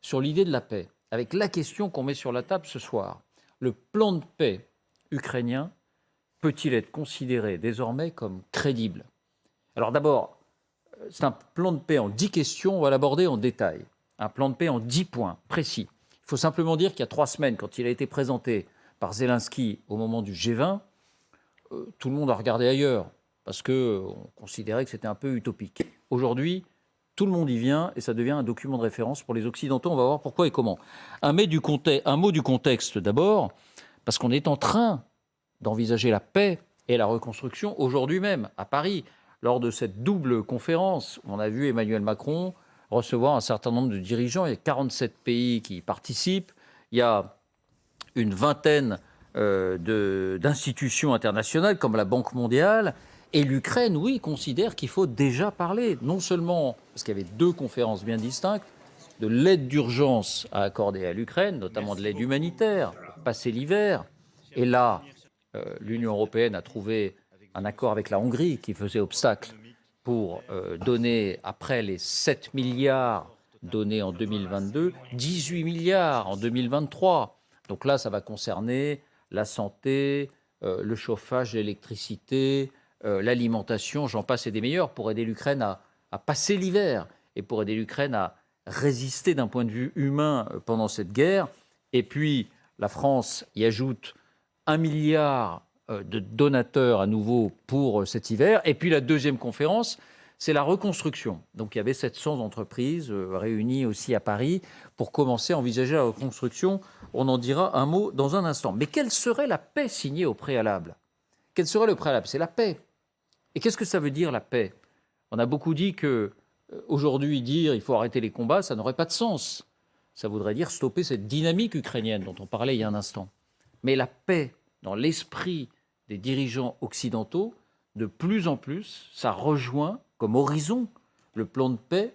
sur l'idée de la paix, avec la question qu'on met sur la table ce soir. Le plan de paix ukrainien peut-il être considéré désormais comme crédible? Alors d'abord, c'est un plan de paix en 10 questions, on va l'aborder en détail. Un plan de paix en 10 points précis. Il faut simplement dire qu'il y a 3 semaines, quand il a été présenté par Zelensky au moment du G20, tout le monde a regardé ailleurs, parce qu'on considérait que c'était un peu utopique. Aujourd'hui, tout le monde y vient et ça devient un document de référence pour les Occidentaux. On va voir pourquoi et comment. Un mot du contexte d'abord, parce qu'on est en train d'envisager la paix et la reconstruction aujourd'hui même, à Paris, lors de cette double conférence. On a vu Emmanuel Macron recevoir un certain nombre de dirigeants. Il y a 47 pays qui y participent. Il y a une vingtaine d'institutions internationales comme la Banque mondiale. Et l'Ukraine, oui, considère qu'il faut déjà parler, non seulement parce qu'il y avait 2 conférences bien distinctes, de l'aide d'urgence à accorder à l'Ukraine, notamment de l'aide humanitaire, pour passer l'hiver. Et là, l'Union européenne a trouvé un accord avec la Hongrie qui faisait obstacle pour donner, après les 7 milliards donnés en 2022, 18 milliards en 2023. Donc là, ça va concerner la santé, le chauffage, l'électricité, l'alimentation, j'en passe et des meilleurs, pour aider l'Ukraine à passer l'hiver et pour aider l'Ukraine à résister d'un point de vue humain pendant cette guerre. Et puis, la France y ajoute 1 milliard de donateurs à nouveau pour cet hiver. Et puis la deuxième conférence, c'est la reconstruction. Donc il y avait 700 entreprises réunies aussi à Paris pour commencer à envisager la reconstruction. On en dira un mot dans un instant. Mais quelle serait la paix signée au préalable? Quel serait le préalable? C'est la paix. Et qu'est-ce que ça veut dire la paix? On a beaucoup dit que aujourd'hui dire il faut arrêter les combats, ça n'aurait pas de sens. Ça voudrait dire stopper cette dynamique ukrainienne dont on parlait il y a un instant. Mais la paix, dans l'esprit des dirigeants occidentaux, de plus en plus, ça rejoint comme horizon le plan de paix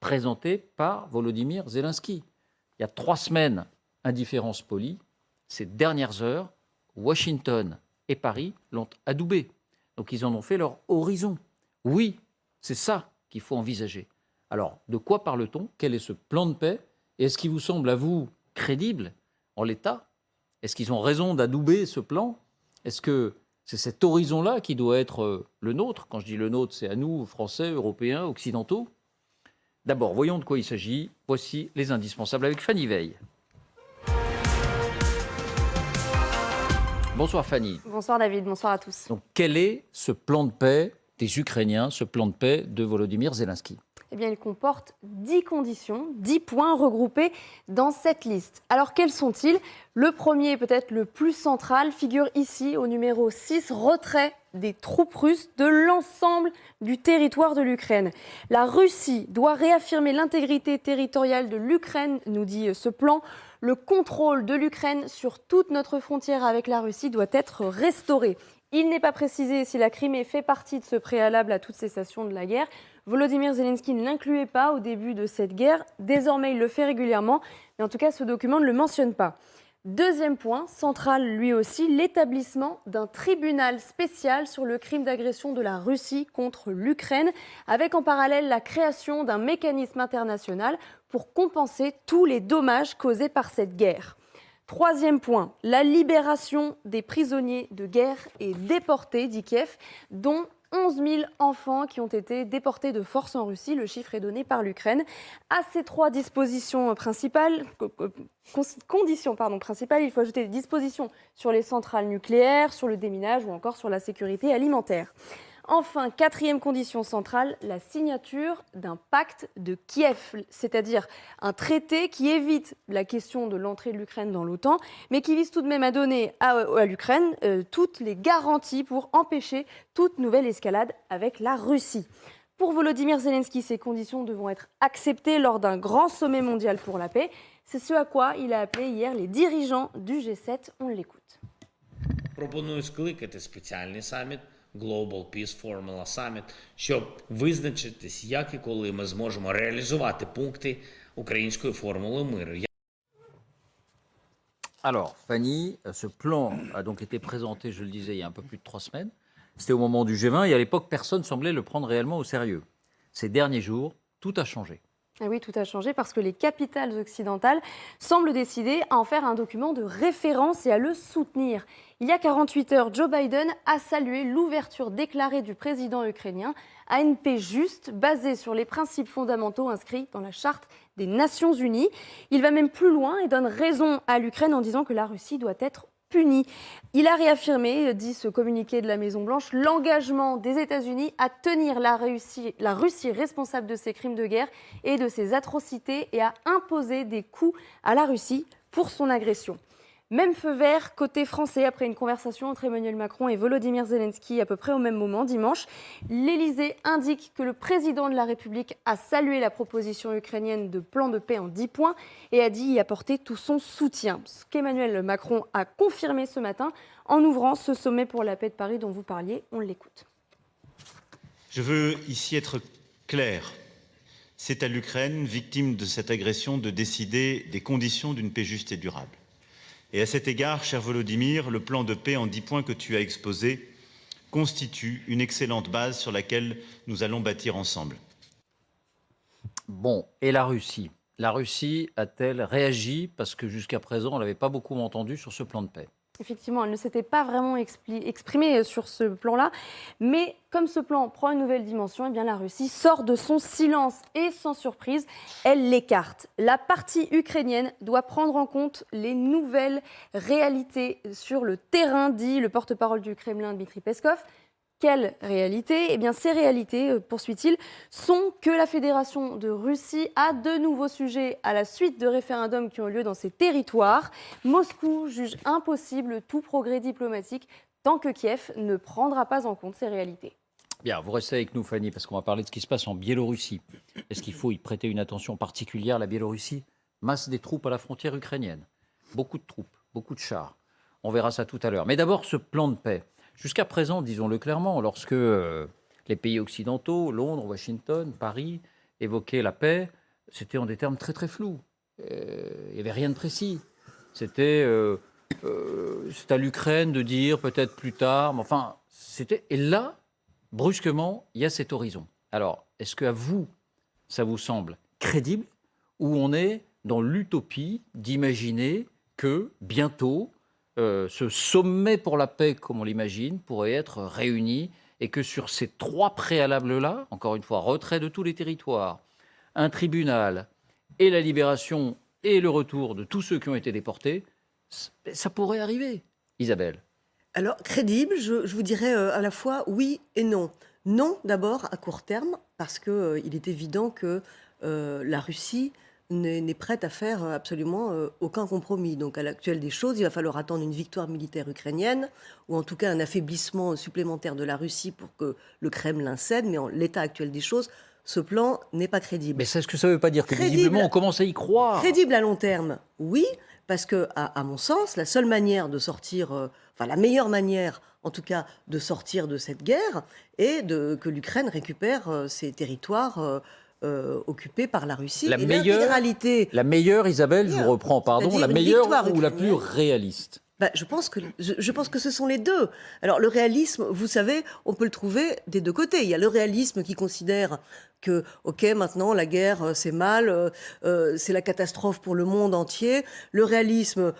présenté par Volodymyr Zelensky. Il y a 3 semaines, indifférence polie. Ces dernières heures, Washington et Paris l'ont adoubé. Donc ils en ont fait leur horizon. Oui, c'est ça qu'il faut envisager. Alors, de quoi parle-t-on? Quel est ce plan de paix? Et est-ce qu'il vous semble, à vous, crédible en l'état? Est-ce qu'ils ont raison d'adouber ce plan? Est-ce que c'est cet horizon-là qui doit être le nôtre? Quand je dis le nôtre, c'est à nous, Français, Européens, Occidentaux. D'abord, voyons de quoi il s'agit. Voici les indispensables avec Fanny Veil. Bonsoir Fanny. Bonsoir David, bonsoir à tous. Donc quel est ce plan de paix des Ukrainiens, ce plan de paix de Volodymyr Zelensky? Eh bien, il comporte 10 conditions, 10 points regroupés dans cette liste. Alors, quels sont-ils? Le premier, peut-être le plus central, figure ici au numéro 6, retrait des troupes russes de l'ensemble du territoire de l'Ukraine. La Russie doit réaffirmer l'intégrité territoriale de l'Ukraine, nous dit ce plan. Le contrôle de l'Ukraine sur toute notre frontière avec la Russie doit être restauré. Il n'est pas précisé si la Crimée fait partie de ce préalable à toute cessation de la guerre. Volodymyr Zelensky ne l'incluait pas au début de cette guerre. Désormais, il le fait régulièrement. Mais en tout cas, ce document ne le mentionne pas. Deuxième point, central lui aussi, l'établissement d'un tribunal spécial sur le crime d'agression de la Russie contre l'Ukraine, avec en parallèle la création d'un mécanisme international pour compenser tous les dommages causés par cette guerre. Troisième point, la libération des prisonniers de guerre et déportés, dit Kiev, dont 11 000 enfants qui ont été déportés de force en Russie. Le chiffre est donné par l'Ukraine. À ces 3 dispositions principales, conditions principales, il faut ajouter des dispositions sur les centrales nucléaires, sur le déminage ou encore sur la sécurité alimentaire. Enfin, 4e condition centrale, la signature d'un pacte de Kiev, c'est-à-dire un traité qui évite la question de l'entrée de l'Ukraine dans l'OTAN, mais qui vise tout de même à donner à l'Ukraine toutes les garanties pour empêcher toute nouvelle escalade avec la Russie. Pour Volodymyr Zelensky, ces conditions devront être acceptées lors d'un grand sommet mondial pour la paix. C'est ce à quoi il a appelé hier les dirigeants du G7. On l'écoute. Пропоную скликати спеціальний саміт Global Peace Formula Summit, щоб визначитись, як і коли ми зможемо реалізувати пункти української формули миру. Alors, Fanny, ce plan a donc été présenté, je le disais, il y a un peu plus de 3 semaines. C'était au moment du G20 et à l'époque, personne semblait le prendre réellement au sérieux. Ces derniers jours, tout a changé. Ah oui, tout a changé parce que les capitales occidentales semblent décider à en faire un document de référence et à le soutenir. Il y a 48 heures, Joe Biden a salué l'ouverture déclarée du président ukrainien à une paix juste, basée sur les principes fondamentaux inscrits dans la Charte des Nations Unies. Il va même plus loin et donne raison à l'Ukraine en disant que la Russie doit être punie. Il a réaffirmé, dit ce communiqué de la Maison-Blanche, l'engagement des États-Unis à tenir la Russie responsable de ses crimes de guerre et de ses atrocités et à imposer des coups à la Russie pour son agression. Même feu vert côté français après une conversation entre Emmanuel Macron et Volodymyr Zelensky à peu près au même moment dimanche. L'Élysée indique que le président de la République a salué la proposition ukrainienne de plan de paix en 10 points et a dit y apporter tout son soutien. Ce qu'Emmanuel Macron a confirmé ce matin en ouvrant ce sommet pour la paix de Paris dont vous parliez. On l'écoute. Je veux ici être clair. C'est à l'Ukraine, victime de cette agression, de décider des conditions d'une paix juste et durable. Et à cet égard, cher Volodymyr, le plan de paix en 10 points que tu as exposé constitue une excellente base sur laquelle nous allons bâtir ensemble. Bon, et la Russie? La Russie a-t-elle réagi? Parce que jusqu'à présent, on ne l'avait pas beaucoup entendu sur ce plan de paix. Effectivement, elle ne s'était pas vraiment exprimée sur ce plan-là. Mais comme ce plan prend une nouvelle dimension, eh bien la Russie sort de son silence et sans surprise, elle l'écarte. La partie ukrainienne doit prendre en compte les nouvelles réalités sur le terrain, dit le porte-parole du Kremlin, Dmitri Peskov. Quelle réalité? Eh bien, ces réalités, poursuit-il, sont que la Fédération de Russie a de nouveaux sujets à la suite de référendums qui ont lieu dans ces territoires. Moscou juge impossible tout progrès diplomatique tant que Kiev ne prendra pas en compte ces réalités. Bien, vous restez avec nous, Fanny, parce qu'on va parler de ce qui se passe en Biélorussie. Est-ce qu'il faut y prêter une attention particulière à la Biélorussie? Masse des troupes à la frontière ukrainienne. Beaucoup de troupes, beaucoup de chars. On verra ça tout à l'heure. Mais d'abord, ce plan de paix. Jusqu'à présent, disons-le clairement, lorsque les pays occidentaux, Londres, Washington, Paris, évoquaient la paix, c'était en des termes très très flous. Il n'y avait rien de précis. C'était c'est à l'Ukraine de dire peut-être plus tard, mais enfin, c'était... Et là, brusquement, il y a cet horizon. Alors, est-ce qu'à vous, ça vous semble crédible, ou on est dans l'utopie d'imaginer que bientôt, ce sommet pour la paix, comme on l'imagine, pourrait être réuni et que sur ces 3 préalables-là, encore une fois, retrait de tous les territoires, un tribunal et la libération et le retour de tous ceux qui ont été déportés, ça pourrait arriver, Isabelle. Alors, crédible, je vous dirais à la fois oui et non. Non, d'abord, à court terme, parce qu'il est évident que la Russie n'est prête à faire absolument aucun compromis. Donc à l'actuel des choses, il va falloir attendre une victoire militaire ukrainienne, ou en tout cas un affaiblissement supplémentaire de la Russie pour que le Kremlin cède, mais en l'état actuel des choses, ce plan n'est pas crédible. Mais c'est ce que ça ne veut pas dire que Crédible. visiblement on commence à y croire. Crédible à long terme, oui, parce que, à mon sens, la seule manière de sortir, la meilleure manière, en tout cas, de sortir de cette guerre, est que l'Ukraine récupère ses territoires occupés par la Russie. L'intégralité. La meilleure, Isabelle, je vous reprends, pardon, la meilleure ou la plus réaliste? Je pense que ce sont les deux. Alors, le réalisme, vous savez, on peut le trouver des deux côtés. Il y a le réalisme qui considère que, OK, maintenant, la guerre, c'est mal, c'est la catastrophe pour le monde entier. Le réalisme,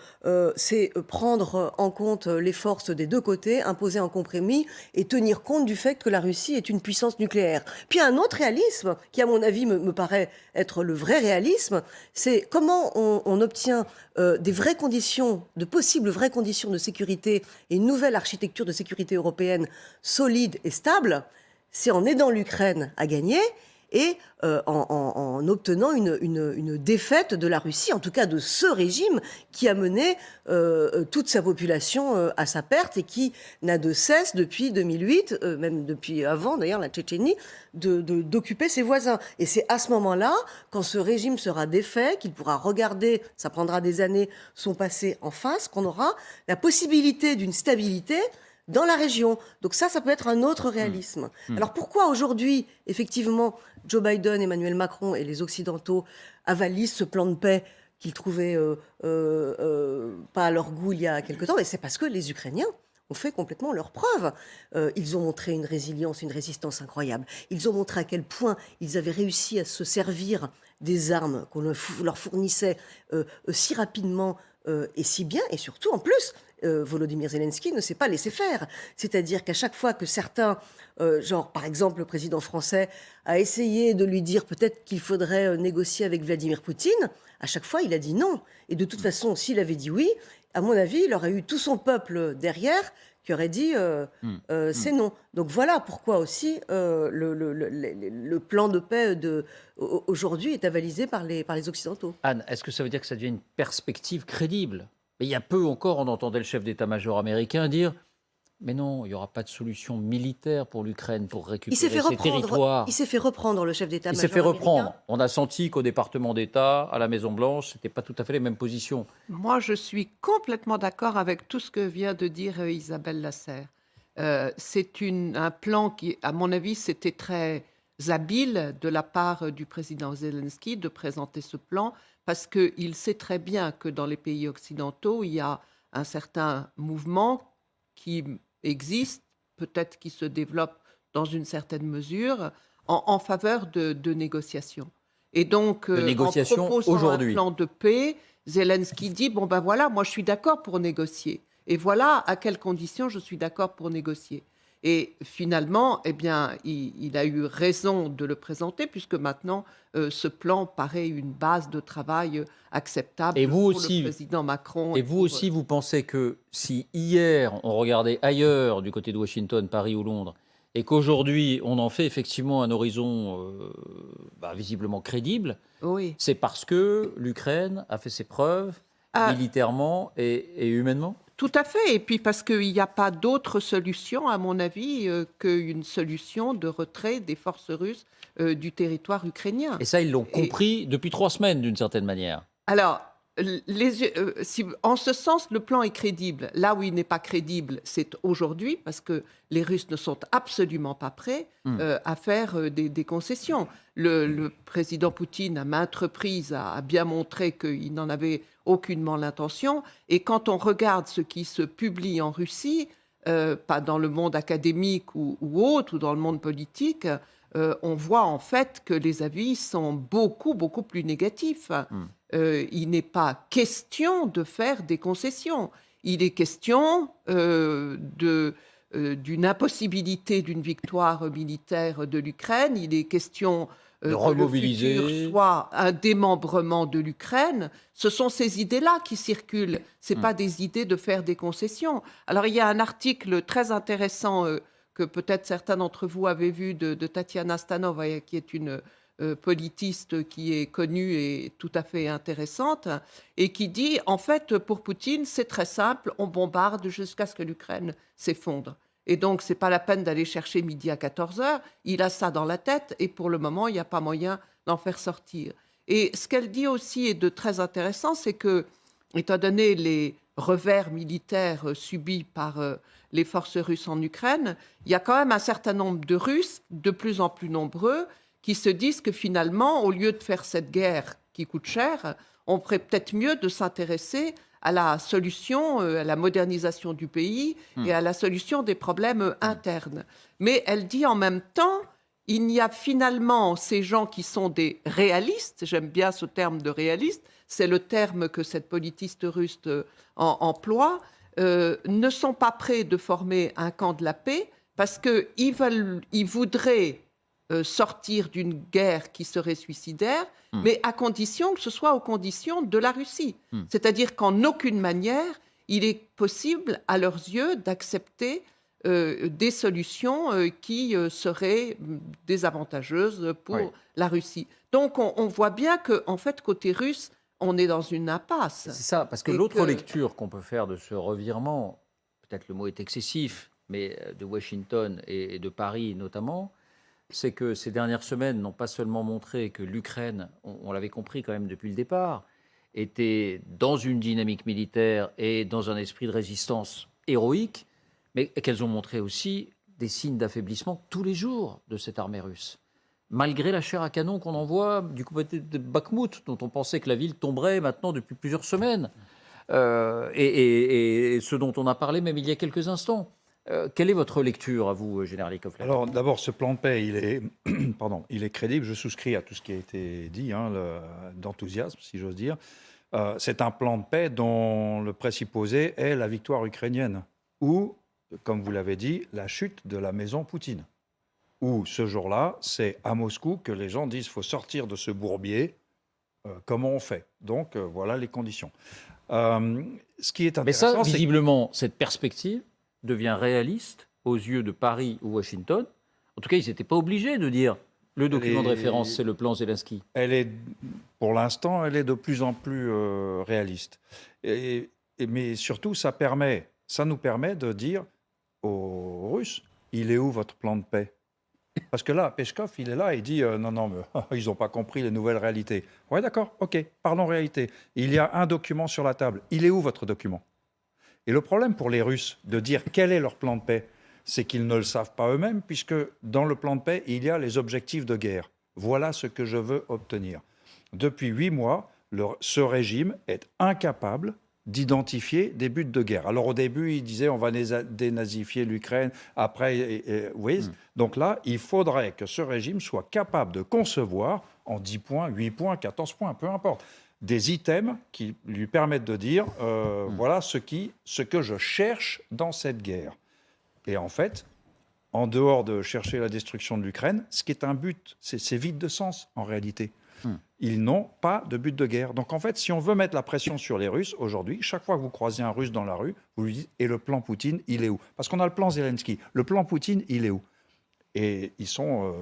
c'est prendre en compte les forces des deux côtés, imposer un compromis et tenir compte du fait que la Russie est une puissance nucléaire. Puis, un autre réalisme, qui, à mon avis, me paraît être le vrai réalisme, c'est comment on obtient des vraies conditions, de possibles vraies conditions de sécurité et une nouvelle architecture de sécurité européenne solide et stable, c'est en aidant l'Ukraine à gagner et en obtenant une défaite de la Russie, en tout cas de ce régime qui a mené toute sa population à sa perte et qui n'a de cesse depuis 2008, même depuis avant d'ailleurs la Tchétchénie, d'occuper ses voisins. Et c'est à ce moment-là, quand ce régime sera défait, qu'il pourra regarder, ça prendra des années, son passé en face, qu'on aura la possibilité d'une stabilité dans la région. Donc ça peut être un autre réalisme. Alors pourquoi aujourd'hui, effectivement, Joe Biden, Emmanuel Macron et les Occidentaux avalisent ce plan de paix qu'ils trouvaient pas à leur goût il y a quelque temps? Et c'est parce que les Ukrainiens ont fait complètement leur preuve. Ils ont montré une résilience, une résistance incroyable. Ils ont montré à quel point ils avaient réussi à se servir des armes qu'on leur fournissait si rapidement et si bien, et surtout en plus, Volodymyr Zelensky ne s'est pas laissé faire. C'est-à-dire qu'à chaque fois que certains, genre par exemple le président français, a essayé de lui dire peut-être qu'il faudrait négocier avec Vladimir Poutine, à chaque fois il a dit non. Et de toute façon, s'il avait dit oui, à mon avis, il aurait eu tout son peuple derrière qui aurait dit c'est non. Donc voilà pourquoi aussi le plan de paix aujourd'hui est avalisé par les Occidentaux. Anne, est-ce que ça veut dire que ça devient une perspective crédible? Mais il y a peu encore, on entendait le chef d'état-major américain dire « Mais non, il n'y aura pas de solution militaire pour l'Ukraine pour récupérer ses territoires. » Il s'est fait reprendre, le chef Il d'état-major s'est fait reprendre. américain. On a senti qu'au département d'État, à la Maison-Blanche, ce n'était pas tout à fait les mêmes positions. Moi, je suis complètement d'accord avec tout ce que vient de dire Isabelle Lasserre. C'est un plan qui, à mon avis, c'était très habile de la part du président Zelensky de présenter ce plan, parce qu'il sait très bien que dans les pays occidentaux, il y a un certain mouvement qui existe, peut-être qui se développe dans une certaine mesure, en faveur de négociations. Et donc, De négociations en proposant aujourd'hui. un plan de paix, Zelensky dit, bon ben voilà, moi je suis d'accord pour négocier. Et voilà à quelles conditions je suis d'accord pour négocier. Et finalement, eh bien, il a eu raison de le présenter, puisque maintenant, ce plan paraît une base de travail acceptable Et vous pour aussi, le président Macron. Et vous pour- aussi, vous pensez que si hier, on regardait ailleurs, du côté de Washington, Paris ou Londres, et qu'aujourd'hui, on en fait effectivement un horizon visiblement crédible, Oui. c'est parce que l'Ukraine a fait ses preuves Ah. militairement et humainement? Tout à fait. Et puis parce qu'il n'y a pas d'autre solution, à mon avis, qu'une solution de retrait des forces russes du territoire ukrainien. Et ça, ils l'ont compris depuis 3 semaines, d'une certaine manière. Alors, en ce sens, le plan est crédible. Là où il n'est pas crédible, c'est aujourd'hui, parce que les Russes ne sont absolument pas prêts à faire des concessions. Le président Poutine, à maintes reprises, a bien montré qu'il n'en avait aucunement l'intention. Et quand on regarde ce qui se publie en Russie, pas dans le monde académique ou autre, ou dans le monde politique, on voit en fait que les avis sont beaucoup, beaucoup plus négatifs. Il n'est pas question de faire des concessions. Il est question d'une impossibilité d'une victoire militaire de l'Ukraine. Il est question De que remobiliser. le futur soit un démembrement de l'Ukraine. Ce sont ces idées-là qui circulent. Ce n'est pas des idées de faire des concessions. Alors, il y a un article très intéressant que peut-être certains d'entre vous avez vu de Tatiana Stanova, qui est une politiste qui est connue et tout à fait intéressante, et qui dit, en fait, pour Poutine, c'est très simple, on bombarde jusqu'à ce que l'Ukraine s'effondre. Et donc, ce n'est pas la peine d'aller chercher midi à 14h, il a ça dans la tête, et pour le moment, il n'y a pas moyen d'en faire sortir. Et ce qu'elle dit aussi est de très intéressant, c'est que, étant donné les revers militaires subis par les forces russes en Ukraine, il y a quand même un certain nombre de Russes, de plus en plus nombreux, qui se disent que finalement, au lieu de faire cette guerre qui coûte cher, on ferait peut-être mieux de s'intéresser à la solution, à la modernisation du pays et à la solution des problèmes internes. Mais elle dit en même temps, il y a finalement ces gens qui sont des réalistes, j'aime bien ce terme de réaliste, c'est le terme que cette politiste russe emploie, ne sont pas prêts de former un camp de la paix parce qu'ils voudraient sortir d'une guerre qui serait suicidaire, mais à condition que ce soit aux conditions de la Russie. C'est-à-dire qu'en aucune manière, il est possible, à leurs yeux, d'accepter des solutions qui seraient désavantageuses pour la Russie. Donc on voit bien qu'en fait, côté russe, on est dans une impasse. C'est ça, parce que Et l'autre que- lecture qu'on peut faire de ce revirement, peut-être le mot est excessif, mais de Washington et de Paris notamment, c'est que ces dernières semaines n'ont pas seulement montré que l'Ukraine, on l'avait compris quand même depuis le départ, était dans une dynamique militaire et dans un esprit de résistance héroïque, mais qu'elles ont montré aussi des signes d'affaiblissement tous les jours de cette armée russe. Malgré la chair à canon qu'on envoie du côté de Bakhmout, dont on pensait que la ville tomberait maintenant depuis plusieurs semaines. et ce dont on a parlé même il y a quelques instants. Quelle est votre lecture, à vous, général Yakovlev? Alors d'abord, ce plan de paix, il est, pardon, il est crédible. Je souscris à tout ce qui a été dit, d'enthousiasme, si j'ose dire. C'est un plan de paix dont le présupposé est la victoire ukrainienne, ou, comme vous l'avez dit, la chute de la maison Poutine. Où ce jour-là, c'est à Moscou que les gens disent qu'il faut sortir de ce bourbier. Comment on fait? Donc voilà les conditions. Ce qui est Mais ça, intéressant, c'est visiblement, cette perspective devient réaliste aux yeux de Paris ou Washington. En tout cas, ils n'étaient pas obligés de dire le document de référence, c'est le plan Zelensky. pour l'instant, elle est de plus en plus réaliste. Mais surtout, ça nous permet de dire aux Russes, il est où votre plan de paix? Parce que là, Peskov, il est là, il dit non, mais ils n'ont pas compris les nouvelles réalités. Oui, d'accord, ok, parlons réalité. Il y a un document sur la table. Il est où votre document? Et le problème pour les Russes de dire quel est leur plan de paix, c'est qu'ils ne le savent pas eux-mêmes, puisque dans le plan de paix, il y a les objectifs de guerre. Voilà ce que je veux obtenir. Depuis 8 mois, ce régime est incapable d'identifier des buts de guerre. Alors au début, il disait on va dénazifier l'Ukraine, après, oui. Donc là, il faudrait que ce régime soit capable de concevoir en 10 points, 8 points, 14 points, peu importe, des items qui lui permettent de dire voilà ce que je cherche dans cette guerre. Et en fait, en dehors de chercher la destruction de l'Ukraine, ce qui est un but, c'est vide de sens en réalité. Ils n'ont pas de but de guerre. Donc en fait, si on veut mettre la pression sur les Russes aujourd'hui, chaque fois que vous croisez un Russe dans la rue, vous lui dites « Et le plan Poutine, il est où ?» Parce qu'on a le plan Zelensky. Le plan Poutine, il est où? Et ils sont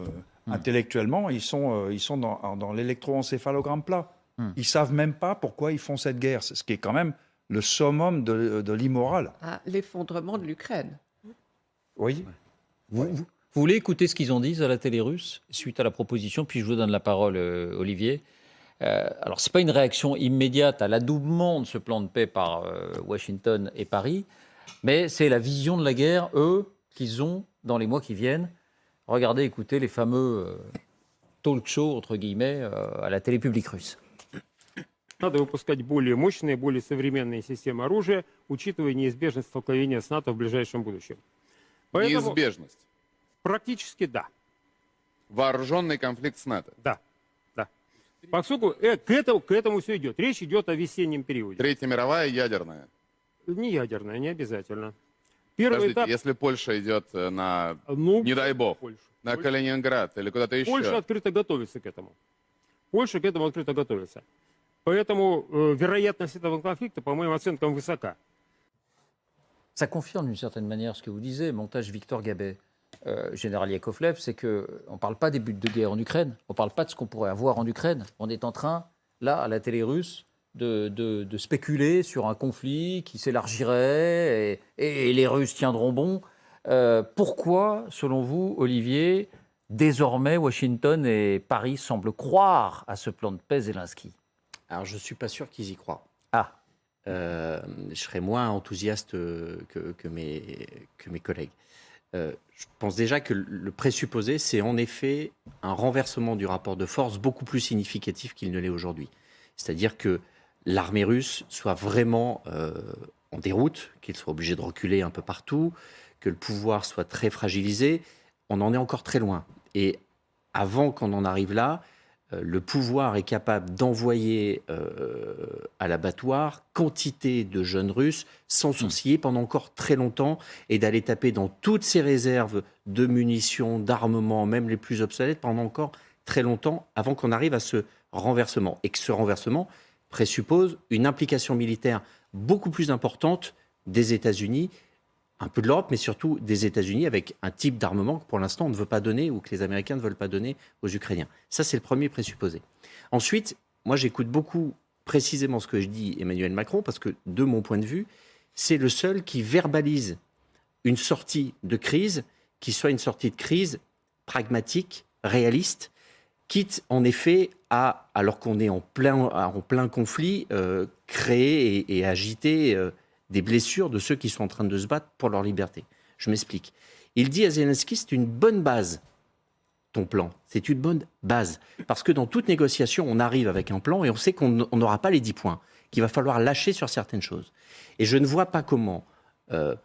intellectuellement, ils sont dans l'électroencéphalogramme plat. Ils savent même pas pourquoi ils font cette guerre. C'est ce qui est quand même le summum de l'immoral. Ah, l'effondrement de l'Ukraine. Oui. Vous voulez écouter ce qu'ils en disent à la télé russe suite à la proposition, puis je vous donne la parole, Olivier. Alors, ce n'est pas une réaction immédiate à l'adoubement de ce plan de paix par Washington et Paris, mais c'est la vision de la guerre, eux, qu'ils ont dans les mois qui viennent. Regardez, écoutez les fameux talk shows, entre guillemets, à la télé publique russe. Надо выпускать более мощные, более современные системы оружия, учитывая неизбежность столкновения с НАТО в ближайшем будущем. Поэтому Неизбежность. практически да. Вооруженный конфликт с НАТО. Да. Поскольку к этому все идет. Речь идет о весеннем периоде. Третья мировая ядерная. Не ядерная, не обязательно. Первый Подождите, этап... если Польша идет на, Ну, не дай бог, Польша. на Калининград или куда-то еще, Польша открыто готовится к этому. Польша к этому открыто готовится. Поэтому вероятность этого конфликта, по моим оценкам, высока. Ça confirme d'une certaine manière ce que vous disiez, montage Victor Gabet, général Yakovlev, c'est qu'on ne parle pas des buts de guerre en Ukraine, on ne parle pas de ce qu'on pourrait avoir en Ukraine. On est en train, là, à la télé russe, de spéculer sur un conflit qui s'élargirait et les Russes tiendront bon. Pourquoi, selon vous, Olivier, désormais Washington et Paris semblent croire à ce plan de paix Zelensky? Alors, je ne suis pas sûr qu'ils y croient. Ah. Je serais moins enthousiaste que mes collègues. Je pense déjà que le présupposé, c'est en effet un renversement du rapport de force beaucoup plus significatif qu'il ne l'est aujourd'hui. C'est-à-dire que l'armée russe soit vraiment en déroute, qu'il soit obligé de reculer un peu partout, que le pouvoir soit très fragilisé. On en est encore très loin. Et avant qu'on en arrive là, le pouvoir est capable d'envoyer à l'abattoir quantité de jeunes Russes sans sourciller pendant encore très longtemps et d'aller taper dans toutes ces réserves de munitions, d'armements, même les plus obsolètes, pendant encore très longtemps avant qu'on arrive à ce renversement. Et que ce renversement présuppose une implication militaire beaucoup plus importante des États-Unis, un peu de l'Europe, mais surtout des États-Unis, avec un type d'armement que pour l'instant on ne veut pas donner ou que les Américains ne veulent pas donner aux Ukrainiens. Ça, c'est le premier présupposé. Ensuite, moi j'écoute beaucoup précisément ce que je dis Emmanuel Macron, parce que de mon point de vue, c'est le seul qui verbalise une sortie de crise, qui soit une sortie de crise pragmatique, réaliste, quitte en effet à, alors qu'on est en plein conflit, créer et agiter des blessures de ceux qui sont en train de se battre pour leur liberté. Je m'explique. Il dit à Zelensky, c'est une bonne base, ton plan. C'est une bonne base. Parce que dans toute négociation, on arrive avec un plan et on sait qu'on n'aura pas les 10 points. qu'il va falloir lâcher sur certaines choses. Et je ne vois pas comment,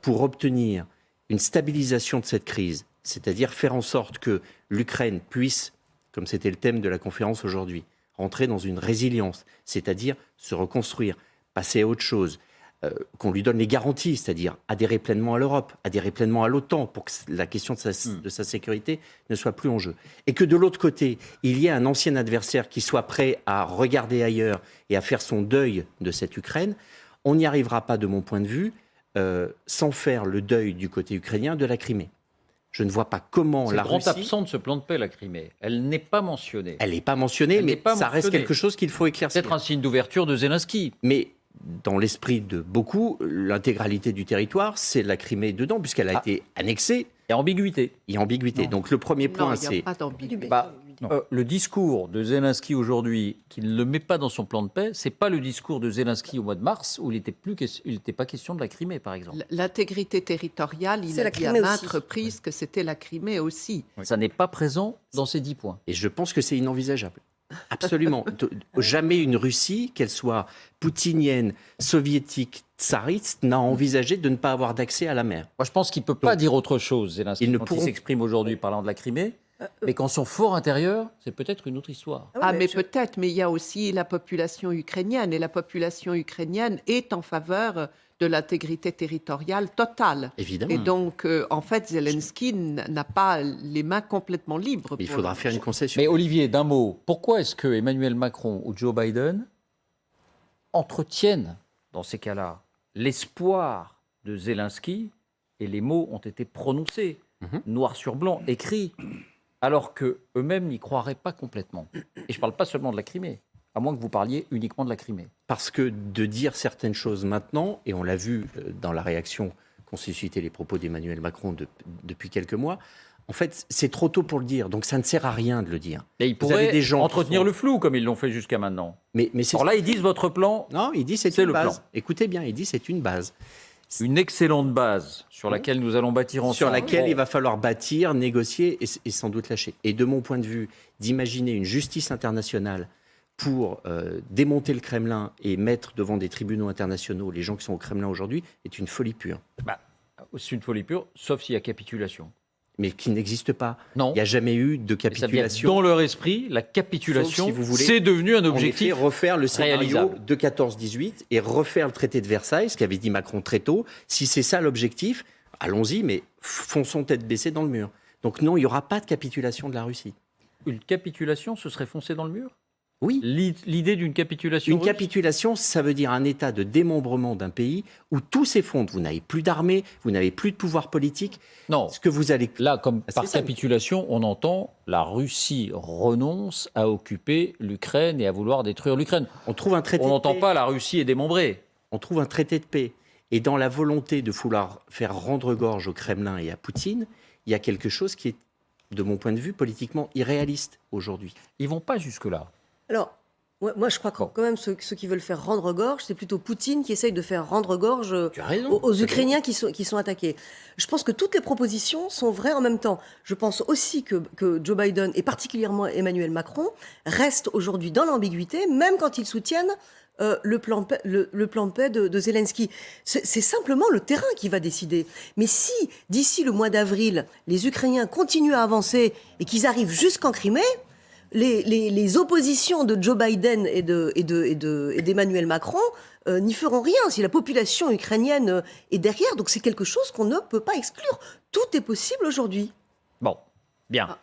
pour obtenir une stabilisation de cette crise, c'est-à-dire faire en sorte que l'Ukraine puisse, comme c'était le thème de la conférence aujourd'hui, rentrer dans une résilience, c'est-à-dire se reconstruire, passer à autre chose, qu'on lui donne les garanties, c'est-à-dire adhérer pleinement à l'Europe, adhérer pleinement à l'OTAN, pour que la question de sa sécurité ne soit plus en jeu. Et que de l'autre côté, il y ait un ancien adversaire qui soit prêt à regarder ailleurs et à faire son deuil de cette Ukraine, on n'y arrivera pas, de mon point de vue, sans faire le deuil du côté ukrainien de la Crimée. Je ne vois pas comment C'est la le grand Russie... absent de ce plan de paix, la Crimée. Elle n'est pas mentionnée. Elle n'est pas mentionnée, Elle mais n'est pas ça reste mentionnée. quelque chose qu'il faut éclaircir. Peut-être un signe d'ouverture de Zelensky. Mais dans l'esprit de beaucoup, l'intégralité du territoire, c'est la Crimée dedans, puisqu'elle a été annexée. Il y a ambiguïté. Il y a ambiguïté. Non. Donc le premier point, Non, il n'y c'est... a pas d'ambiguïté. Bah, le discours de Zelensky aujourd'hui, qu'il ne le met pas dans son plan de paix, c'est pas le discours de Zelensky au mois de mars, où il n'était pas question de la Crimée, par exemple. L'intégrité territoriale, il C'est a la dit à Crimée maintes aussi. reprises que c'était la Crimée aussi. Ça n'est pas présent dans ces 10 points. Et je pense que c'est inenvisageable. Absolument. Jamais une Russie, qu'elle soit poutinienne, soviétique, tsariste, n'a envisagé de ne pas avoir d'accès à la mer. Moi, je pense qu'il ne peut pas dire autre chose, Zelensky, Ils ne quand pourront- il s'exprime aujourd'hui parlant de la Crimée, mais qu'en son fort intérieur, c'est peut-être une autre histoire. Ah, mais peut-être, mais il y a aussi la population ukrainienne, et la population ukrainienne est en faveur de l'intégrité territoriale totale. Évidemment. Et donc, en fait, Zelensky n'a pas les mains complètement libres. Il pour faudra le- faire une concession. Mais Olivier, d'un mot, pourquoi est-ce que Emmanuel Macron ou Joe Biden entretiennent, dans ces cas-là, l'espoir de Zelensky, et les mots ont été prononcés, noir sur blanc, écrits, alors qu'eux-mêmes n'y croiraient pas complètement. Et je ne parle pas seulement de la Crimée, à moins que vous parliez uniquement de la Crimée. Parce que de dire certaines choses maintenant, et on l'a vu dans la réaction qu'ont suscité les propos d'Emmanuel Macron depuis quelques mois, en fait, c'est trop tôt pour le dire, donc ça ne sert à rien de le dire. Et ils Vous avez pourraient des gens qui entretenir sont- le flou, comme ils l'ont fait jusqu'à maintenant. Mais c'est... Alors là, ils disent votre plan, Non, il dit c'est C'est une le base. plan. Écoutez bien, il dit c'est une base. une excellente base sur laquelle nous allons bâtir ensemble. Sur laquelle Bon. il va falloir bâtir, négocier et sans doute lâcher. Et de mon point de vue, d'imaginer une justice internationale pour démonter le Kremlin et mettre devant des tribunaux internationaux les gens qui sont au Kremlin aujourd'hui est une folie pure, Bah, c'est une folie pure, sauf s'il y a capitulation. mais qui n'existe pas. Non. Il n'y a jamais eu de Et ça veut dire, capitulation. dans leur esprit, la capitulation, Sauf si vous voulez, c'est devenu un En objectif. effet, refaire le scénario réalisable. de 14-18 et refaire le traité de Versailles, ce qu'avait dit Macron très tôt. Si c'est ça l'objectif, allons-y, mais fonçons tête baissée dans le mur. Donc non, il n'y aura pas de capitulation de la Russie. Une capitulation, ce serait foncer dans le mur. Oui. L'idée d'une capitulation. Une russe capitulation, ça veut dire un état de démembrement d'un pays où tout s'effondre. Vous n'avez plus d'armée, vous n'avez plus de pouvoir politique. Non. Ce que vous allez... Là, comme C'est par ça. capitulation, on entend la Russie renonce à occuper l'Ukraine et à vouloir détruire l'Ukraine. On trouve un traité On de n'entend paix. pas la Russie est démembrée. On trouve un traité de paix. Et dans la volonté de vouloir faire rendre gorge au Kremlin et à Poutine, il y a quelque chose qui est, de mon point de vue, politiquement irréaliste aujourd'hui. Ils vont pas jusque-là. Alors, ouais, moi, je crois que Bon. quand même ceux qui veulent faire rendre gorge, c'est plutôt Poutine qui essaye de faire rendre gorge Tu as raison. aux Ukrainiens qui sont attaqués. Je pense que toutes les propositions sont vraies en même temps. Je pense aussi que Joe Biden, et particulièrement Emmanuel Macron, restent aujourd'hui dans l'ambiguïté, même quand ils soutiennent le plan de paix de Zelensky. C'est simplement le terrain qui va décider. Mais si, d'ici le mois d'avril, les Ukrainiens continuent à avancer et qu'ils arrivent jusqu'en Crimée, les oppositions de Joe Biden et d'Emmanuel Macron n'y feront rien si la population ukrainienne est derrière. Donc c'est quelque chose qu'on ne peut pas exclure. Tout est possible aujourd'hui. Bon, bien.